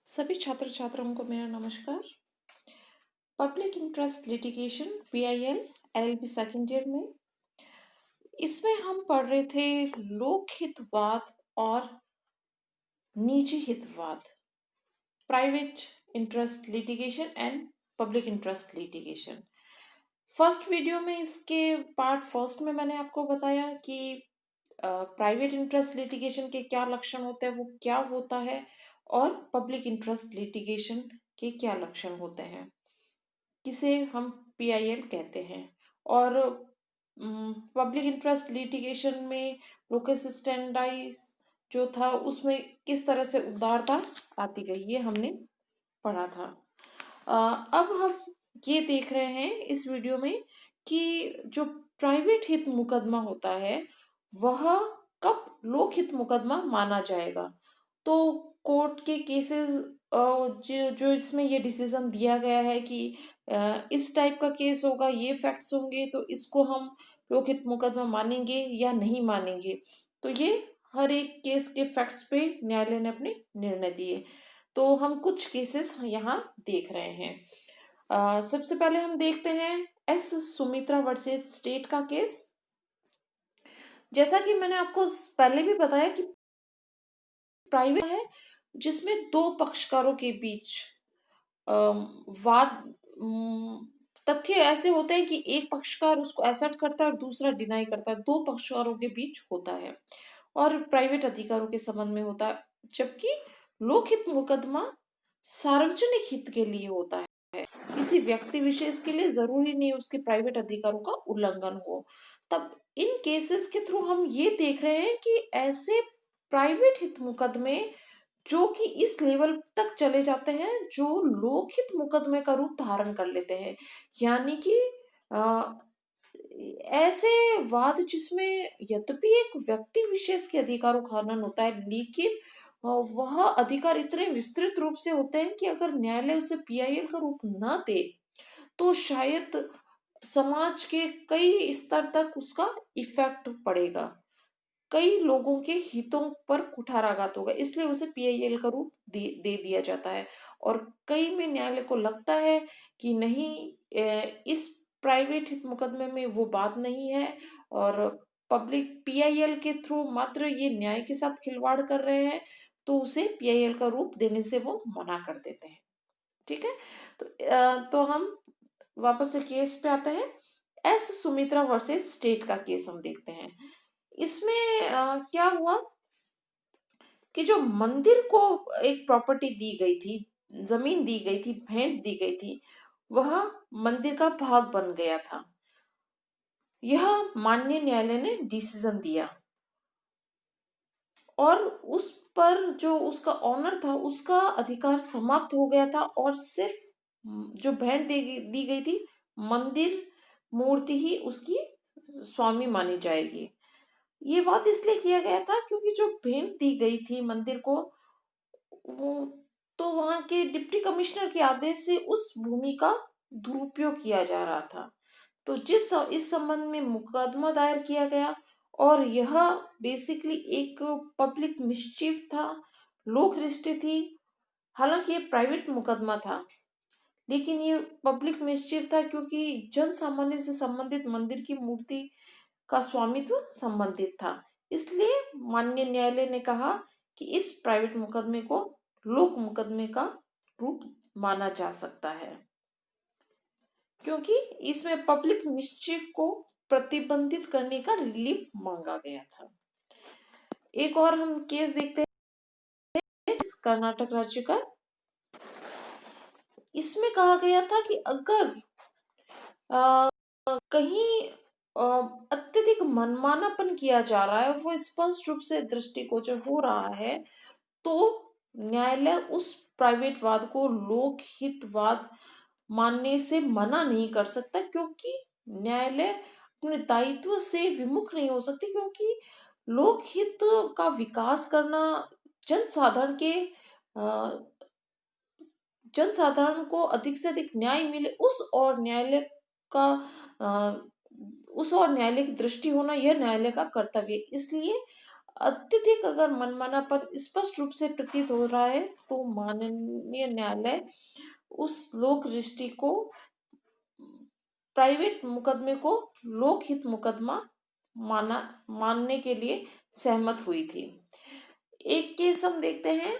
सभी छात्र छात्राओं को मेरा नमस्कार। Public interest litigation PIL LLB second year में इसमें हम पढ़ रहे थे लोक हितवाद और निजी हितवाद, private interest litigation and public interest litigation. First video में इसके पार्ट फर्स्ट में मैंने आपको बताया कि प्राइवेट इंटरेस्ट लिटिगेशन के क्या लक्षण होते हैं, वो क्या होता है, और पब्लिक इंटरेस्ट लिटिगेशन के क्या लक्षण होते हैं, किसे हम PIL कहते हैं। और पब्लिक इंटरेस्ट लिटिगेशन में लोकस स्टैंडाई जो था उसमें किस तरह से उदारता आती गई, ये हमने पढ़ा था। अब हम ये देख रहे हैं इस वीडियो में कि जो प्राइवेट हित मुकदमा होता है वह कब लोक हित मुकदमा माना जाएगा। तो कोर्ट के केसेस जो जो इसमें ये डिसीजन दिया गया है कि इस टाइप का केस होगा, ये फैक्ट्स होंगे, तो इसको हम लोकहित मुकदमा मानेंगे या नहीं मानेंगे। तो ये हर एक केस के फैक्ट्स पे न्यायालय ने अपने निर्णय दिए। तो हम कुछ केसेस यहाँ देख रहे हैं। सबसे पहले हम देखते हैं एस सुमित्रा वर्सेस स्टेट का केस। जैसा कि मैंने आपको पहले भी बताया कि प्राइवेट है जिसमें दो पक्षकारों के बीच वाद तथ्य ऐसे होते हैं कि एक पक्षकार उसको एक्सेप्ट करता है और दूसरा डिनाई करता है, दो पक्षकारों के बीच होता है और प्राइवेट अधिकारों के संबंध में होता है। जबकि लोकहित मुकदमा सार्वजनिक हित के लिए होता है, किसी व्यक्ति विशेष के लिए जरूरी नहीं उसके प्राइवेट अधिकारों का उल्लंघन हो। तब इन केसेस के थ्रू हम ये देख रहे हैं कि ऐसे प्राइवेट हित मुकदमे जो कि इस लेवल तक चले जाते हैं जो लोकहित मुकदमे का रूप धारण कर लेते हैं, यानी कि ऐसे वाद जिसमें यद्यपि एक व्यक्ति विशेष के अधिकारों का हनन होता है, लेकिन वह अधिकार इतने विस्तृत रूप से होते हैं कि अगर न्यायालय उसे PIL का रूप न दे तो शायद समाज के कई स्तर तक उसका इफेक्ट पड़ेगा, कई लोगों के हितों पर कुठाराघात होगा, इसलिए उसे PIL का रूप दे दिया जाता है। और कई में न्यायालय को लगता है कि नहीं, इस प्राइवेट हित मुकदमे में वो बात नहीं है और पब्लिक PIL के थ्रू मात्र ये न्याय के साथ खिलवाड़ कर रहे हैं, तो उसे PIL का रूप देने से वो मना कर देते हैं। ठीक है, तो हम वापस से केस पे आते हैं। एस सुमित्रा वर्सेस स्टेट का केस हम देखते हैं। इसमें क्या हुआ कि जो मंदिर को एक प्रॉपर्टी दी गई थी, जमीन दी गई थी, भेंट दी गई थी, वह मंदिर का भाग बन गया था। यह माननीय न्यायालय ने डिसीजन दिया और उस पर जो उसका ऑनर था उसका अधिकार समाप्त हो गया था और सिर्फ जो भेंट दी गई थी, मंदिर मूर्ति ही उसकी स्वामी मानी जाएगी। ये बात इसलिए किया गया था क्योंकि जो भेंट दी गई थी मंदिर को, वो तो वहां के डिप्टी कमिश्नर के आदेश से उस भूमि का दुरुपयोग किया जा रहा था। तो इस संबंध में मुकदमा दायर किया गया और यह बेसिकली एक पब्लिक मिसचीफ था, लोक रिष्ट थी। हालांकि ये प्राइवेट मुकदमा था लेकिन ये पब्लिक मिसचीफ था क्योंकि जन सामान्य से संबंधित मंदिर की मूर्ति का स्वामित्व संबंधित था। इसलिए माननीय न्यायालय ने कहा कि इस प्राइवेट मुकदमे को लोक मुकदमे का रूप माना जा सकता है क्योंकि इसमें पब्लिक मिसचीफ को प्रतिबंधित करने का रिलीफ मांगा गया था। एक और हम केस देखते हैं इस कर्नाटक राज्य का। इसमें कहा गया था कि अगर कहीं अत्यधिक मनमानापन किया जा रहा है, वो स्पष्ट रूप से दृष्टिगोचर हो रहा है, तो न्यायालय उस प्राइवेट वाद को लोकहितवाद मानने से मना नहीं कर सकता क्योंकि न्यायालय अपने दायित्व से विमुख नहीं हो सकती, क्योंकि लोकहित का विकास करना जनसाधारण के जनसाधारण को अधिक से अधिक न्याय मिले का अ, उस और न्यायालय की दृष्टि होना, यह न्यायालय का कर्तव्य है। इसलिए अत्यधिक अगर मनमानापन स्पष्ट रूप से प्रतीत हो रहा है तो माननीय न्यायालय उस लोक दृष्टि को प्राइवेट मुकदमे को लोकहित मुकदमा मानने के लिए सहमत हुई थी। एक केस हम देखते हैं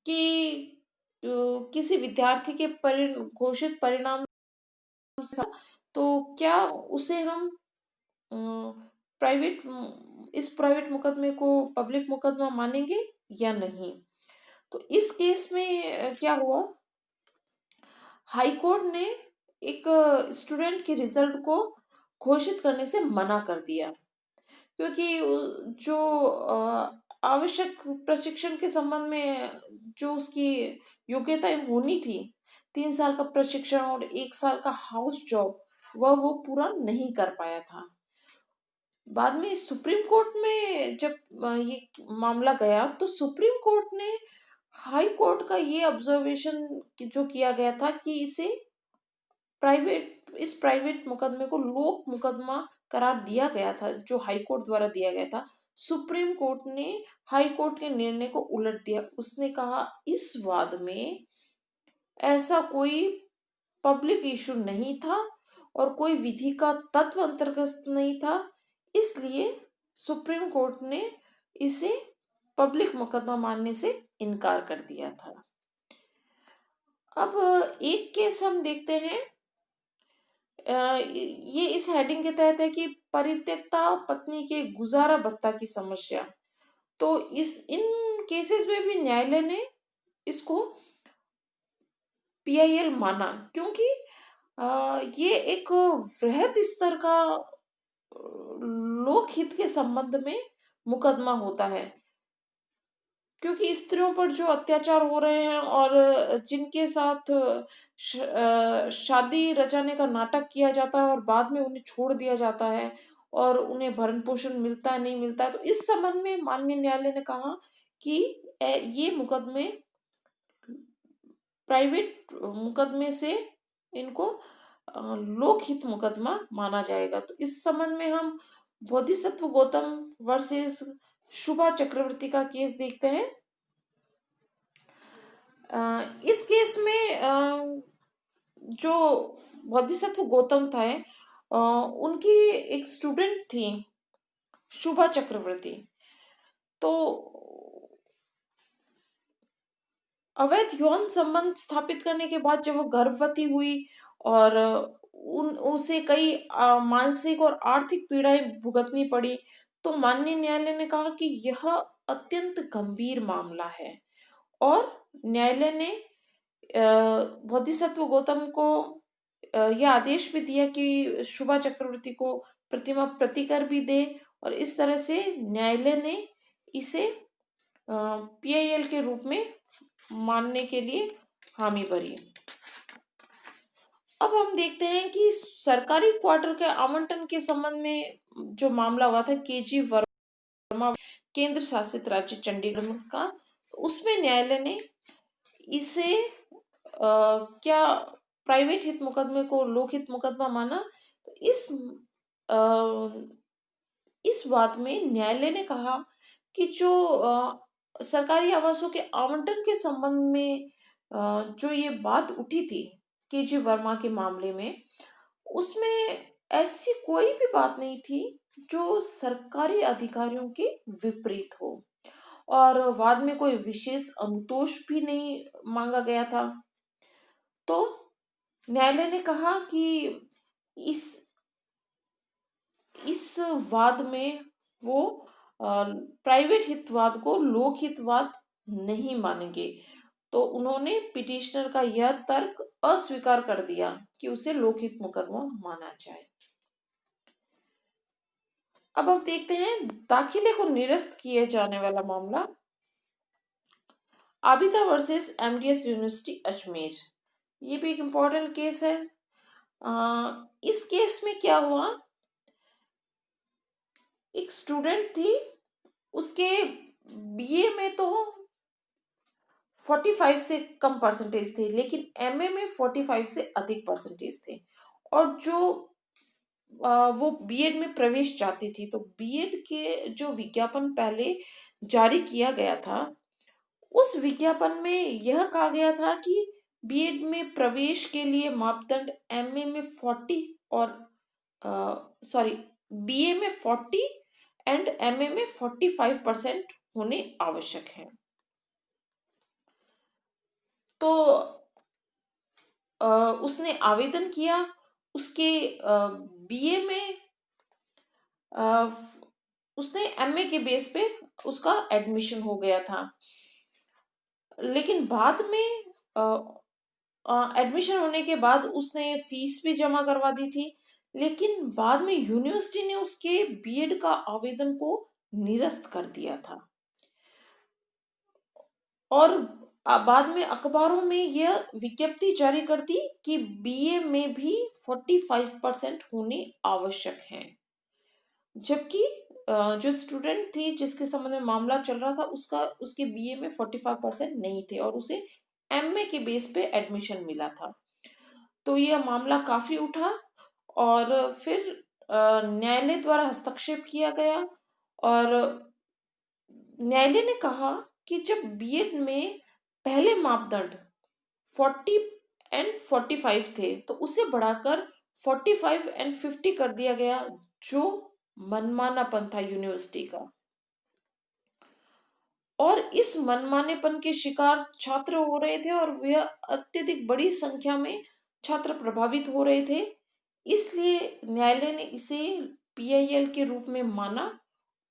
कि किसी विद्यार्थी के घोषित परिणाम तो क्या उसे हम प्राइवेट इस प्राइवेट मुकदमे को पब्लिक मुकदमा मानेंगे या नहीं। तो इस केस में क्या हुआ, हाई कोर्ट ने एक स्टूडेंट के रिजल्ट को घोषित करने से मना कर दिया, क्योंकि जो आवश्यक प्रशिक्षण के संबंध में जो उसकी योग्यताएं होनी थी, 3 साल का प्रशिक्षण और 1 साल का हाउस जॉब, वो पूरा नहीं कर पाया था। बाद में सुप्रीम कोर्ट में जब ये मामला गया तो सुप्रीम कोर्ट ने हाई कोर्ट का ये ऑब्जर्वेशन जो किया गया था कि इस प्राइवेट मुकदमे को लोक मुकदमा करार दिया गया था, जो हाई कोर्ट द्वारा दिया गया था। सुप्रीम कोर्ट ने हाई कोर्ट के निर्णय को उलट दिया। उसने कहा इस वाद में ऐसा कोई पब्लिक इशू नहीं था और कोई विधि का तत्व अंतर्गत नहीं था, इसलिए सुप्रीम कोर्ट ने इसे पब्लिक मुकदमा मानने से इनकार कर दिया था। अब एक केस हम देखते हैं, ये इस हेडिंग के तहत है कि परित्यक्ता पत्नी के गुजारा भत्ता की समस्या। तो इन केसेस में भी न्यायालय ने इसको पीआईएल माना, क्योंकि ये एक वृहद स्तर का लोकहित के संबंध में मुकदमा होता है, क्योंकि स्त्रियों पर जो अत्याचार हो रहे हैं और जिनके साथ शादी रचाने का नाटक किया जाता है और बाद में उन्हें छोड़ दिया जाता है और उन्हें भरण पोषण मिलता है नहीं मिलता है, तो इस संबंध में माननीय न्यायालय ने कहा कि ये मुकदमे प्राइवेट मुकदमे से इनको लोकहित मुकदमा माना जाएगा। तो इस संबंध में हम बोधिसत्व गौतम वर्सेस शुभा चक्रवर्ती का केस देखते हैं। इस केस में जो बोधिसत्व गौतम था, उनकी एक स्टूडेंट थी शुभा चक्रवर्ती। तो अवैध यौन संबंध स्थापित करने के बाद जब वो गर्भवती हुई और उसे कई मानसिक और आर्थिक पीड़ाएं भुगतनी पड़ी, तो माननीय न्यायालय ने कहा कि यह अत्यंत गंभीर मामला है और न्यायालय ने बोधिसत्व गौतम को यह आदेश भी दिया कि शुभा चक्रवर्ती को प्रतिकर भी दे, और इस तरह से न्यायालय ने इसे पीआईएल के रूप में मानने के लिए हामी भरी। अब हम देखते हैं कि सरकारी क्वार्टर के आवंटन के संबंध में जो मामला हुआ था केजी वर्मा केंद्र शासित राज्य चंडीगढ़ का, उसमें न्यायालय ने इसे क्या प्राइवेट हित मुकदमे को लोकहित मुकदमा माना। तो इस बात में न्यायालय ने कहा कि जो सरकारी आवासों के आवंटन के संबंध में जो ये बात उठी थी केजी वर्मा के मामले में, उसमें ऐसी कोई भी बात नहीं थी जो सरकारी अधिकारियों के विपरीत हो और वाद में कोई विशेष अनुतोष भी नहीं मांगा गया था। तो न्यायालय ने कहा कि इस वाद में वो प्राइवेट हितवाद को लोक हितवाद नहीं मानेंगे। तो उन्होंने पिटिशनर का यह तर्क अस्वीकार कर दिया कि उसे लोकहित मुकदमा माना जाए। अब हम देखते हैं दाखिले को निरस्त किए जाने वाला मामला, Abida versus MDS university Ajmer. ये भी एक इम्पोर्टेंट केस है। इस केस में क्या हुआ, एक स्टूडेंट थी, उसके बीए में तो 45 से कम परसेंटेज थे, लेकिन एमए में 45 से अधिक परसेंटेज थे, और जो वो बीएड में प्रवेश चाहती थी, तो बीएड के जो विज्ञापन पहले जारी किया गया था, उस विज्ञापन में यह कहा गया था कि बीएड में प्रवेश के लिए मापदंड एमए में 40 और सॉरी बीए में 40 एंड एमए में 45% होने आवश्यक है। तो उसने आवेदन किया, उसके बीए में उसने एमए के बेस पे उसका एडमिशन हो गया था, लेकिन बाद में एडमिशन होने के बाद उसने फीस भी जमा करवा दी थी, लेकिन बाद में यूनिवर्सिटी ने उसके बीएड का आवेदन को निरस्त कर दिया था। और बाद में अखबारों में यह विज्ञप्ति जारी कर दी कि बीए में भी 45% होने आवश्यक है, जबकि जो स्टूडेंट थी जिसके संबंध में मामला चल रहा था उसके बीए में 45% नहीं थे और उसे एमए के बेस पे एडमिशन मिला था। तो यह मामला काफी उठा और फिर न्यायालय द्वारा हस्तक्षेप किया गया और न्यायालय ने कहा कि जब बीएड में पहले मापदंड 40 एंड 45 थे तो उसे बढ़ाकर 45 एंड 50 कर दिया गया, जो मनमानापन था यूनिवर्सिटी का। और इस मनमानेपन के शिकार छात्र हो रहे थे और वह अत्यधिक बड़ी संख्या में छात्र प्रभावित हो रहे थे, इसलिए न्यायालय ने इसे पीआईएल के रूप में माना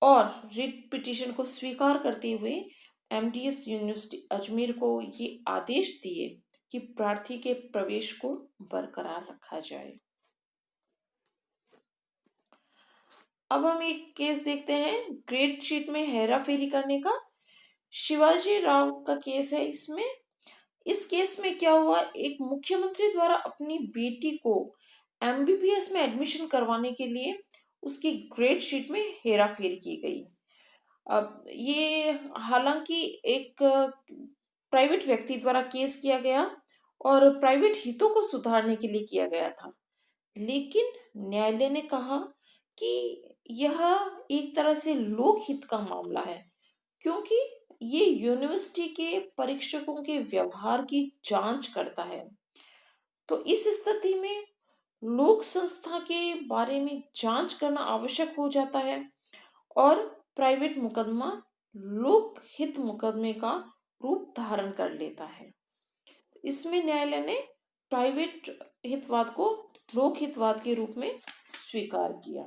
और रिट पिटीशन को स्वीकार करते हुए एमडीएस यूनिवर्सिटी अजमेर को ये आदेश दिए कि प्रार्थी के प्रवेश को बरकरार रखा जाए। अब हम एक केस देखते हैं ग्रेड शीट में हेराफेरी करने का। शिवाजी राव का केस है इसमें। इस केस में क्या हुआ, एक मुख्यमंत्री द्वारा अपनी बेटी को एमबीबीएस में एडमिशन करवाने के लिए उसकी ग्रेड शीट में हेराफेरी की गई। अब ये हालांकि एक प्राइवेट व्यक्ति द्वारा केस किया गया और प्राइवेट हितों को सुधारने के लिए किया गया था, लेकिन न्यायालय ने कहा कि यह एक तरह से लोकहित का मामला है, क्योंकि ये यूनिवर्सिटी के परीक्षकों के व्यवहार की जांच करता है। तो इस स्थिति में लोक संस्था के बारे में जांच करना आवश्यक हो जाता है और प्राइवेट मुकदमा लोक हित मुकदमे का रूप धारण कर लेता है। इसमें न्यायालय ने प्राइवेट हितवाद को लोक हितवाद के रूप में स्वीकार किया।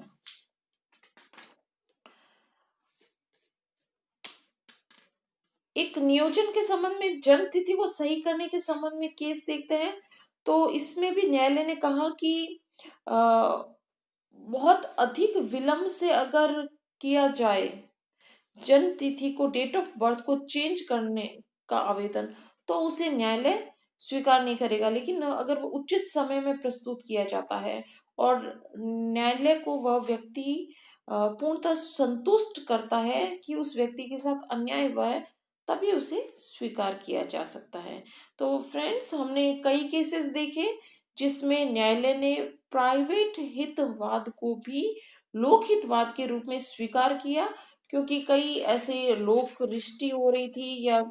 एक नियोजन के संबंध में जन्म तिथि को सही करने के संबंध में केस देखते हैं। तो इसमें भी न्यायालय ने कहा कि बहुत अधिक विलंब से अगर किया जाए जन्म तिथि को, डेट ऑफ बर्थ को चेंज करने का आवेदन, तो उसे न्यायालय स्वीकार नहीं करेगा, लेकिन अगर वो उचित समय में प्रस्तुत किया जाता है और न्यायालय को वह व्यक्ति पूर्णतः संतुष्ट करता है कि उस व्यक्ति के साथ अन्याय हुआ है, तभी उसे स्वीकार किया जा सकता है। तो फ्रेंड्स, हमने कई केसेस देखे जिसमें न्यायालय ने प्राइवेट हितवाद को भी लोकहितवाद के रूप में स्वीकार किया, क्योंकि कई ऐसे लोक रिष्टि हो रही थी या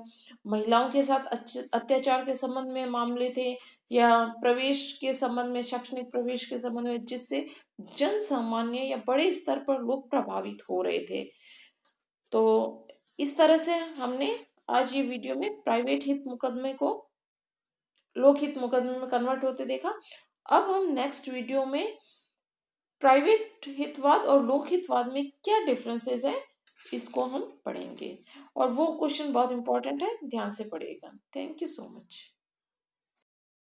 महिलाओं के साथ अत्याचार के संबंध में मामले थे या प्रवेश के संबंध में, शैक्षणिक प्रवेश के संबंध में, जिससे जन सामान्य या बड़े स्तर पर लोग प्रभावित हो रहे थे। तो इस तरह से हमने आज ये वीडियो में प्राइवेट हित मुकदमे को लोकहित मुकदमे में कन्वर्ट होते देखा। अब हम नेक्स्ट वीडियो में प्राइवेट हितवाद और लोकहितवाद में क्या डिफरेंसेस है इसको हम पढ़ेंगे, और वो क्वेश्चन बहुत इंपॉर्टेंट है, ध्यान से पढ़िएगा। Thank you so much.